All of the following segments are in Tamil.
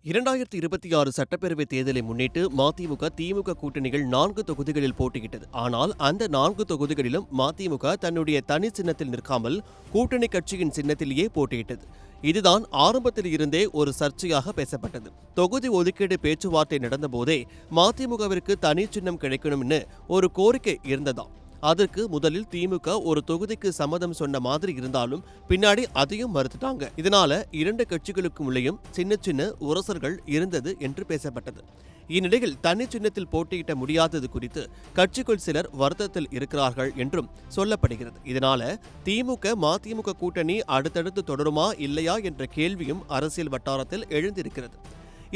2026 சட்டப்பேரவை தேர்தலை முன்னிட்டு மதிமுக, திமுக கூட்டணிகள் 4 தொகுதிகளில் போட்டியிட்டது. ஆனால் அந்த 4 தொகுதிகளிலும் மதிமுக தன்னுடைய தனி சின்னத்தில் நிற்காமல் கூட்டணி கட்சியின் சின்னத்திலேயே போட்டியிட்டது. இதுதான் ஆரம்பத்தில் இருந்தே ஒரு சர்ச்சையாக பேசப்பட்டது. தொகுதி ஒதுக்கீடு பேச்சுவார்த்தை நடந்தபோதே மதிமுகவிற்கு தனி சின்னம் கிடைக்கணும்னு ஒரு கோரிக்கை இருந்ததாம். அதற்கு முதலில் திமுக ஒரு தொகுதிக்கு சம்மதம் சொன்ன மாதிரி இருந்தாலும் பின்னாடி அதையும் மறுத்துட்டாங்க. இதனால இரண்டு கட்சிகளுக்கும் உள்ளேயும் சின்ன சின்ன உரசல்கள் இருந்தது என்று பேசப்பட்டது. இந்நிலையில் தனி சின்னத்தில் போட்டியிட முடியாதது குறித்து கட்சிக்குள் சிலர் வருத்தத்தில் இருக்கிறார்கள் என்றும் சொல்லப்படுகிறது. இதனால திமுக மதிமுக கூட்டணி அடுத்தடுத்து தொடருமா இல்லையா என்ற கேள்வியும் அரசியல் வட்டாரத்தில் எழுந்திருக்கிறது.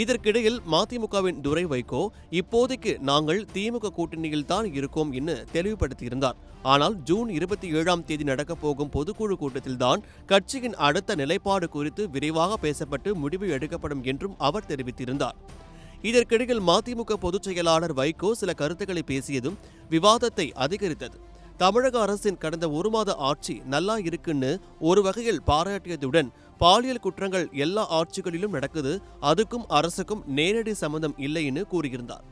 இதற்கிடையில் மதிமுகவின் துரை வைகோ இப்போதைக்கு நாங்கள் திமுக கூட்டணியில் தான் இருக்கோம் என்று தெளிவுபடுத்தியிருந்தார். ஆனால் ஜூன் 27ஆம் தேதி நடக்கப் போகும் பொதுக்குழு கூட்டத்தில்தான் கட்சியின் அடுத்த நிலைப்பாடு குறித்து விரைவாக பேசப்பட்டு முடிவு எடுக்கப்படும் என்றும் அவர் தெரிவித்திருந்தார். இதற்கிடையில் மதிமுக பொதுச் செயலாளர் வைகோ சில கருத்துக்களை பேசியதும் விவாதத்தை அதிகரித்தது. தமிழக அரசின் கடந்த ஒரு மாத ஆட்சி நல்லா இருக்குன்னு ஒரு வகையில் பாராட்டியதுடன் பாலியல் குற்றங்கள் எல்லா ஆட்சிகளிலும் நடக்குது, அதுக்கும் அரசுக்கும் நேரடி சம்பந்தம் இல்லைன்னு கூறியிருந்தார்.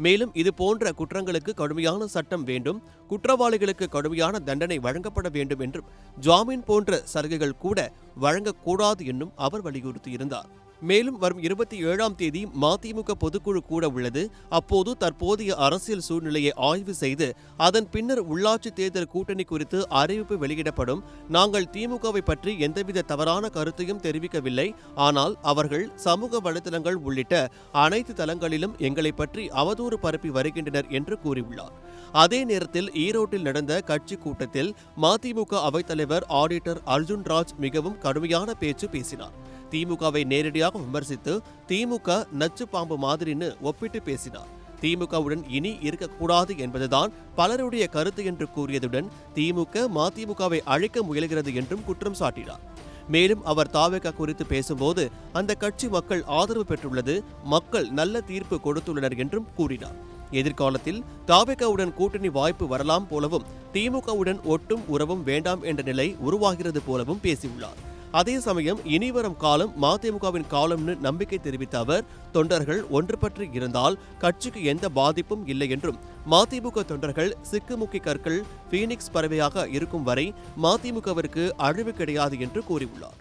மேலும் இது போன்ற குற்றங்களுக்கு கடுமையான சட்டம் வேண்டும், குற்றவாளிகளுக்கு கடுமையான தண்டனை வழங்கப்பட வேண்டும் என்றும் ஜாமீன் போன்ற சலுகைகள் கூட வழங்கக்கூடாது என்றும் அவர் வலியுறுத்தியிருந்தார். மேலும் வரும் 27ஆம் தேதி மதிமுக பொதுக்குழு கூட உள்ளது. அப்போது தற்போதைய அரசியல் சூழ்நிலையை ஆய்வு செய்து அதன் பின்னர் உள்ளாட்சி தேர்தல் கூட்டணி குறித்து அறிவிப்பு வெளியிடப்படும். நாங்கள் திமுகவை பற்றி எந்தவித தவறான கருத்தையும் தெரிவிக்கவில்லை. ஆனால் அவர்கள் சமூக வலைதளங்கள் உள்ளிட்ட அனைத்து தளங்களிலும் எங்களை பற்றி அவதூறு பரப்பி வருகின்றனர் என்று கூறியுள்ளார். அதே நேரத்தில் ஈரோட்டில் நடந்த கட்சி கூட்டத்தில் மதிமுக அவைத்தலைவர் ஆடிட்டர் அர்ஜுன்ராஜ் மிகவும் கடுமையான பேச்சு பேசினார். திமுகவை நேரடியாக விமர்சித்து திமுக நச்சு பாம்பு மாதிரின்னு ஒப்பிட்டு பேசினார். திமுகவுடன் இனி இருக்கக்கூடாது என்பதுதான் பலருடைய கருத்து என்று கூறியதுடன் திமுக மதிமுகவை அழிக்க முயல்கிறது என்றும் குற்றம் சாட்டினார். மேலும் அவர் தாவேகா குறித்து பேசும்போது அந்த கட்சி மக்கள் ஆதரவு பெற்றுள்ளது, மக்கள் நல்ல தீர்ப்பு கொடுத்துள்ளனர் என்றும் கூறினார். எதிர்காலத்தில் தாவேகாவுடன் கூட்டணி வாய்ப்பு வரலாம் போலவும் திமுகவுடன் ஒட்டும் உறவும் வேண்டாம் என்ற நிலை உருவாகிறது போலவும் பேசியுள்ளார். அதே சமயம் இனிவரும் காலம் மதிமுகவின் காலம்னு நம்பிக்கை தெரிவித்த அவர் தொண்டர்கள் ஒன்றுபற்றி இருந்தால் கட்சிக்கு எந்த பாதிப்பும் இல்லை என்றும் மதிமுக தொண்டர்கள் சிக்குமுக்கி கற்கள் பீனிக்ஸ் பறவையாக இருக்கும் வரை மதிமுகவிற்கு அழிவு கிடையாது என்று கூறியுள்ளார்.